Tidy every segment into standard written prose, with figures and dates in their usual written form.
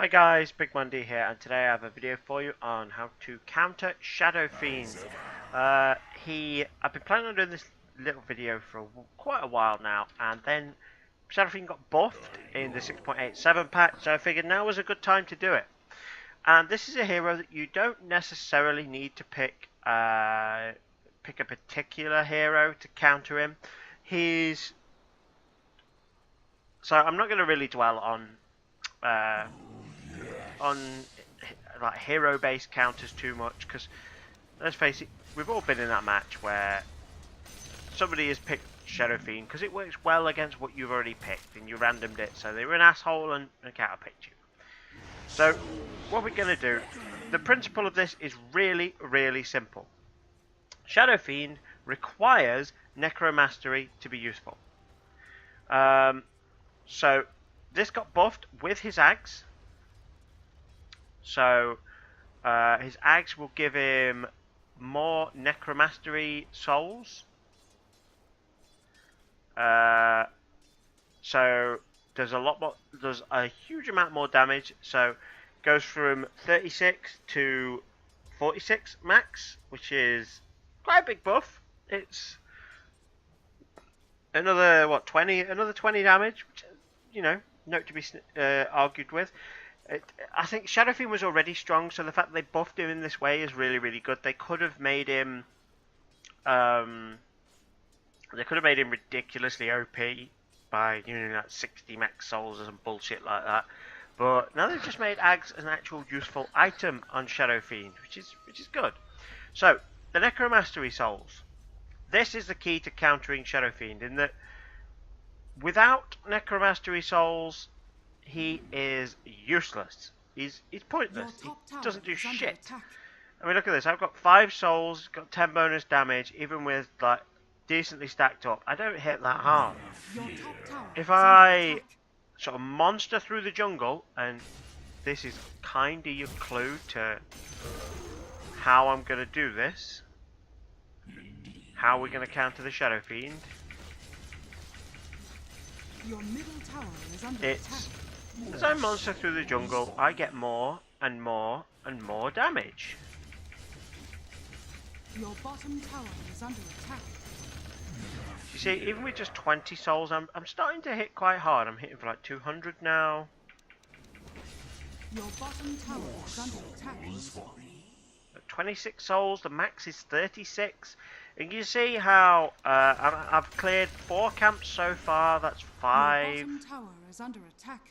Hi guys, Big Monday here, and today I have a video for you on how to counter Shadow Fiend. I've been planning on doing this little video for quite a while now, and then Shadow Fiend got buffed in the 6.87 patch, so I figured now was a good time to do it. And this is a hero that you don't necessarily need to pick a particular hero to counter him. So I'm not going to really dwell on like hero-based counters too much, because let's face it, we've all been in that match where somebody has picked Shadow Fiend because it works well against what you've already picked and you randomed it, so they were an asshole and counter-picked you. So what we're going to do, the principle of this is really, really simple. Shadow Fiend requires Necromastery to be useful. So this got buffed with his Ags. So his Ags will give him more Necromastery souls. So there's a huge amount more damage. So it goes from 36 to 46 max, which is quite a big buff. It's another 20 damage, which, you know, not to be argued with. I think Shadow Fiend was already strong, so the fact that they buffed him in this way is really, really good. They could have made him, ridiculously OP by using like 60 max souls or some bullshit like that. But now they've just made Ags an actual useful item on Shadow Fiend, which is good. So the Necromastery souls. This is the key to countering Shadow Fiend, in that without Necromastery souls, he is useless. He's pointless. He doesn't do shit. I mean, look at this. I've got 5 souls, got 10 bonus damage, even with like decently stacked up. I don't hit that hard. If I sort of monster through the jungle, and this is kind of your clue to how I'm going to do this, how we're going to counter the Shadow Fiend. Your middle tower is under attack. As I monster through the jungle, I get more and more and more damage. Your bottom tower is under attack. You see, even with just 20 souls, I'm starting to hit quite hard. I'm hitting for like 200 now. Your bottom tower is under attack. At 26 souls, the max is 36. And you see how I've cleared 4 camps so far. That's 5. Your bottom tower is under attack.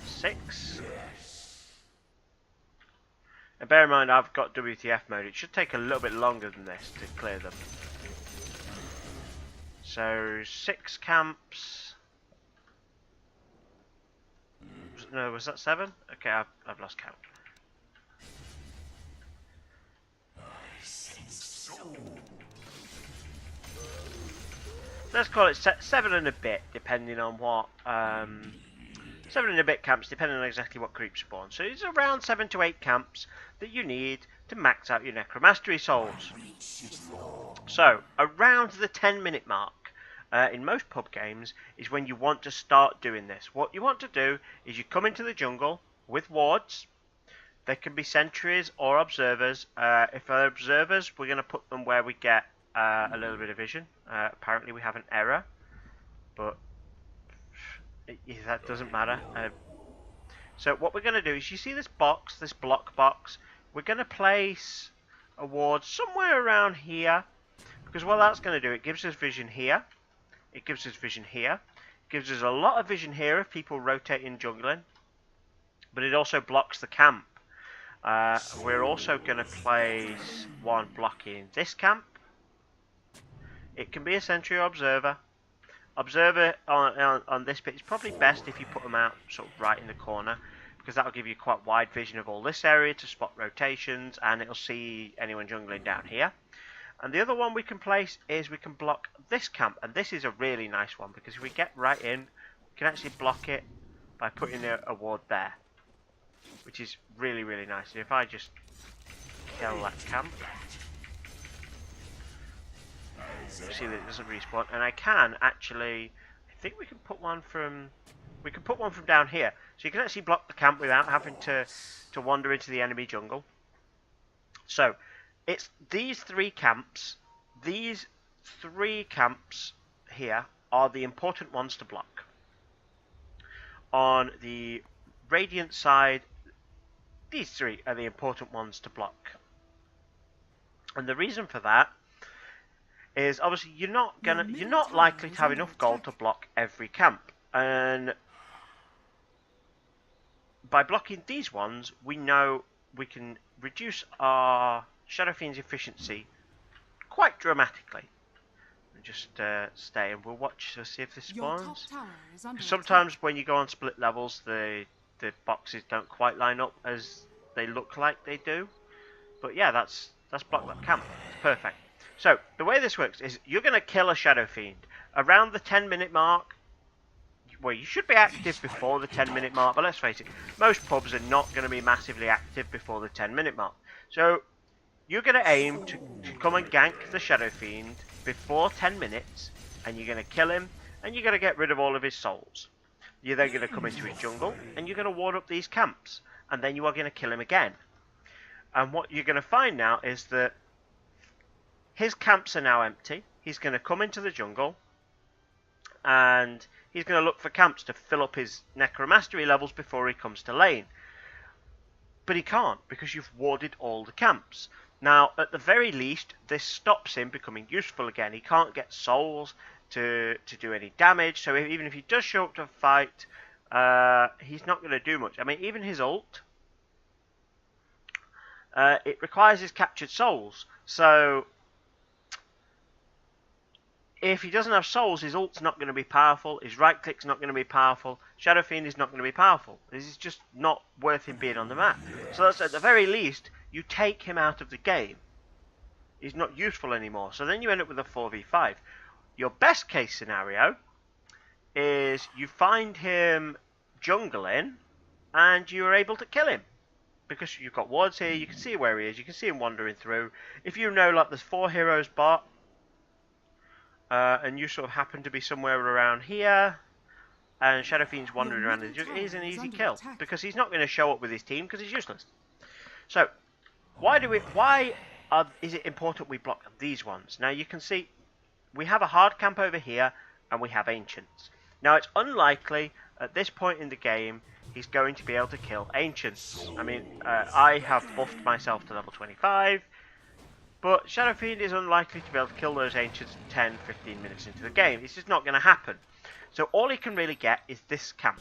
6. And bear in mind, I've got WTF mode. It should take a little bit longer than this to clear them. So 6 camps. No, was that 7? Okay, I've lost count. Let's call it 7 and a bit, depending on what 7 and a bit camps, depending on exactly what creep spawn. So it's around 7 to 8 camps that you need to max out your Necromastery souls. So around the 10-minute mark in most pub games is when you want to start doing this. What you want to do is you come into the jungle with wards. They can be sentries or observers. If they're observers, we're going to put them where we get a little bit of vision. Apparently we have an error, but that doesn't matter. So what we're going to do is, you see this box, this block box, we're going to place a ward somewhere around here, because what that's going to do, it gives us vision here, it gives us vision here, it gives us a lot of vision here if people rotate in jungling, but it also blocks the camp. We're also going to place one blocking this camp. It can be a sentry or observer. Observer on this bit is probably best if you put them out sort of right in the corner, because that will give you quite wide vision of all this area to spot rotations, and it'll see anyone jungling down here. And the other one we can place is we can block this camp, and this is a really nice one, because if we get right in, we can actually block it by putting a ward there, which is really, really nice. And if I just kill that camp, you see that it doesn't respawn, and I can actually, I think we can put one from we can put one from down here. So you can actually block the camp without having to wander into the enemy jungle. So it's these three camps. These three camps here are the important ones to block. On the Radiant side, these three are the important ones to block. And the reason for that is obviously you're not likely to have enough gold to block every camp. And by blocking these ones, we know we can reduce our Shadow Fiend's efficiency quite dramatically. Just stay and we'll watch to see if this spawns. Sometimes when you go on split levels, the boxes don't quite line up as they look like they do. But yeah, that's block that camp. It's perfect. So the way this works is you're going to kill a Shadow Fiend around the 10-minute mark. Well, you should be active before the 10-minute mark, but let's face it, most pubs are not going to be massively active before the 10-minute mark. So you're going to aim to come and gank the Shadow Fiend before 10 minutes, and you're going to kill him, and you're going to get rid of all of his souls. You're then going to come into his jungle, and you're going to ward up these camps, and then you are going to kill him again. And what you're going to find now is that his camps are now empty. He's going to come into the jungle, and he's going to look for camps to fill up his necromastery levels before he comes to lane. But he can't, because you've warded all the camps. Now, at the very least, this stops him becoming useful again. He can't get souls to do any damage, so even if he does show up to a fight, he's not going to do much. I mean, even his ult, it requires his captured souls. So if he doesn't have souls, his ult's not going to be powerful, his right click's not going to be powerful, Shadow Fiend is not going to be powerful. This is just not worth him being on the map. So that's at the very least, you take him out of the game. He's not useful anymore. So then you end up with a 4v5. Your best case scenario is you find him jungling and you're able to kill him. Because you've got wards here, you can see where he is, you can see him wandering through. If you know like there's 4 heroes bot, and you sort of happen to be somewhere around here, and Shadow Fiend's wandering around, it is an easy kill. Because he's not going to show up with his team because he's useless. So, is it important we block these ones? Now you can see we have a hard camp over here and we have ancients. Now it's unlikely at this point in the game he's going to be able to kill ancients. I mean, I have buffed myself to level 25, but Shadow Fiend is unlikely to be able to kill those ancients 10-15 minutes into the game. It's just not going to happen. So all he can really get is this camp.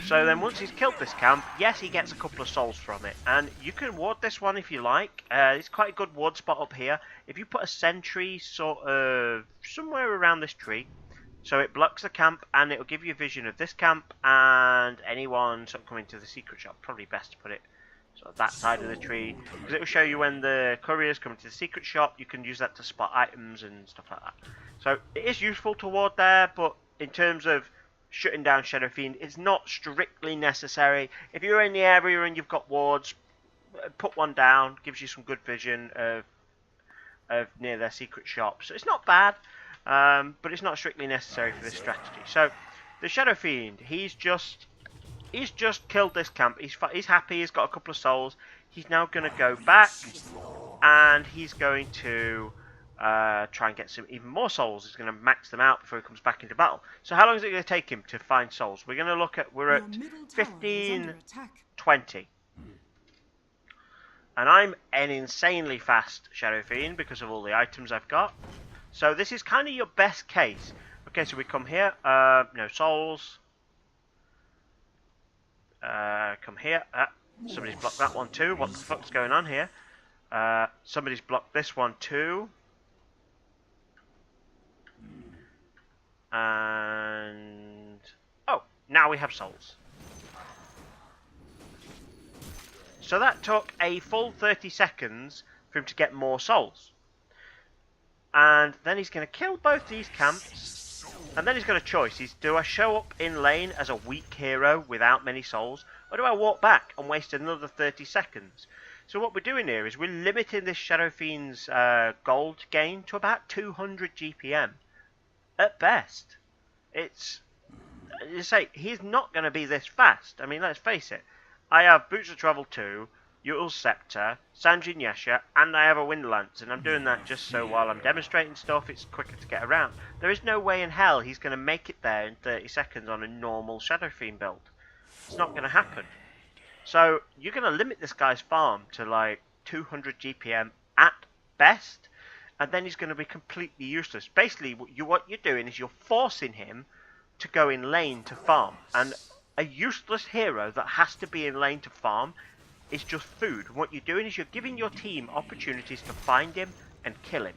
So then once he's killed this camp, yes, he gets a couple of souls from it. And you can ward this one if you like. It's quite a good ward spot up here. If you put a sentry sort of somewhere around this tree, so it blocks the camp and it'll give you a vision of this camp and anyone sort of coming to the secret shop. Probably best to put it sort of that side of the tree, because it will show you when the couriers come to the secret shop. You can use that to spot items and stuff like that. So it is useful to ward there, but in terms of shutting down Shadow Fiend, it's not strictly necessary. If you're in the area and you've got wards, put one down. Gives you some good vision of near their secret shop. So it's not bad, but it's not strictly necessary for this strategy. So the Shadow Fiend, he's just killed this camp. He's happy. He's got a couple of souls. He's now going to go back, and he's going to try and get some even more souls. He's going to max them out before he comes back into battle. So how long is it going to take him to find souls? We're going to look at, we're at 15:20. And I'm an insanely fast Shadow Fiend because of all the items I've got. So this is kind of your best case. Okay, so we come here. No souls. Come here. Somebody's blocked that one too. What the fuck's going on here? Somebody's blocked this one too. And oh, now we have souls. So that took a full 30 seconds for him to get more souls. And then he's going to kill both these camps. And then he's got a choice. Do I show up in lane as a weak hero without many souls? Or do I walk back and waste another 30 seconds? So what we're doing here is we're limiting this Shadow Fiend's gold gain to about 200 GPM. At best. It's, you say, he's not going to be this fast. I mean, let's face it. I have Boots of Travel 2, Yu'l's Scepter, Sanjin Yasha, and I have a Wind Lance, and I'm doing that just so while I'm demonstrating stuff, it's quicker to get around. There is no way in hell he's going to make it there in 30 seconds on a normal Shadow Fiend build. It's not going to happen. So you're going to limit this guy's farm to like 200 GPM at best, and then he's going to be completely useless. Basically, what you're doing is you're forcing him to go in lane to farm, and a useless hero that has to be in lane to farm is just food. What you're doing is you're giving your team opportunities to find him and kill him.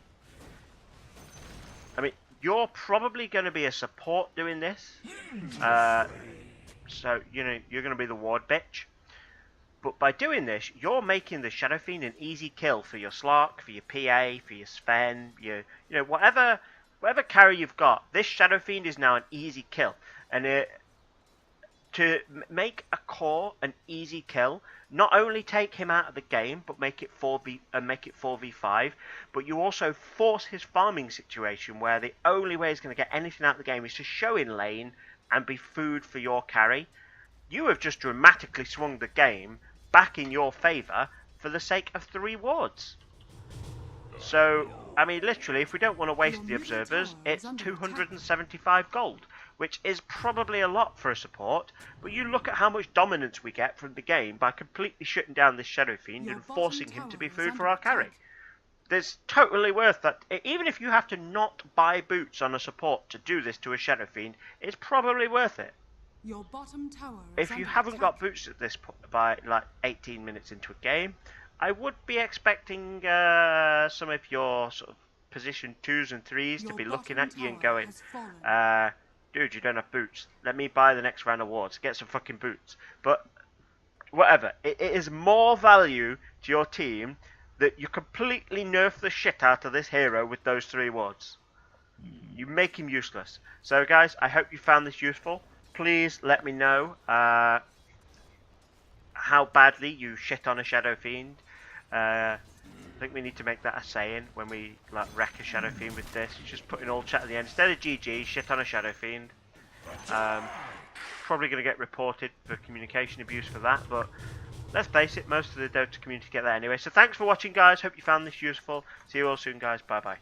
I mean, you're probably going to be a support doing this, so you know you're going to be the ward bitch. But by doing this, you're making the Shadow Fiend an easy kill for your Slark, for your PA, for your Sven, you know, whatever carry you've got. This Shadow Fiend is now an easy kill, and to make a core an easy kill, not only take him out of the game, but make it 4v5. But you also force his farming situation, where the only way he's going to get anything out of the game is to show in lane and be food for your carry. You have just dramatically swung the game back in your favour for the sake of 3 wards. So, I mean, literally, if we don't want to waste the observers, it's 275 gold, which is probably a lot for a support, but you look at how much dominance we get from the game by completely shutting down this Shadow Fiend and forcing him to be food for our carry. It's totally worth that. Even if you have to not buy boots on a support to do this to a Shadow Fiend, it's probably worth it. Your bottom tower If you haven't got boots at this point by like 18 minutes into a game, I would be expecting some of your sort of position 2s and 3s to be looking at you and going, dude, you don't have boots. Let me buy the next round of wards. Get some fucking boots. But whatever. It is more value to your team that you completely nerf the shit out of this hero with those 3 wards. You make him useless. So guys, I hope you found this useful. Please let me know how badly you shit on a Shadow Fiend. I think we need to make that a saying when we like wreck a Shadow Fiend with this. Just put in all chat at the end. Instead of GG, shit on a Shadow Fiend. Probably going to get reported for communication abuse for that, but let's face it, most of the Dota community get that anyway. So thanks for watching, guys. Hope you found this useful. See you all soon, guys. Bye-bye.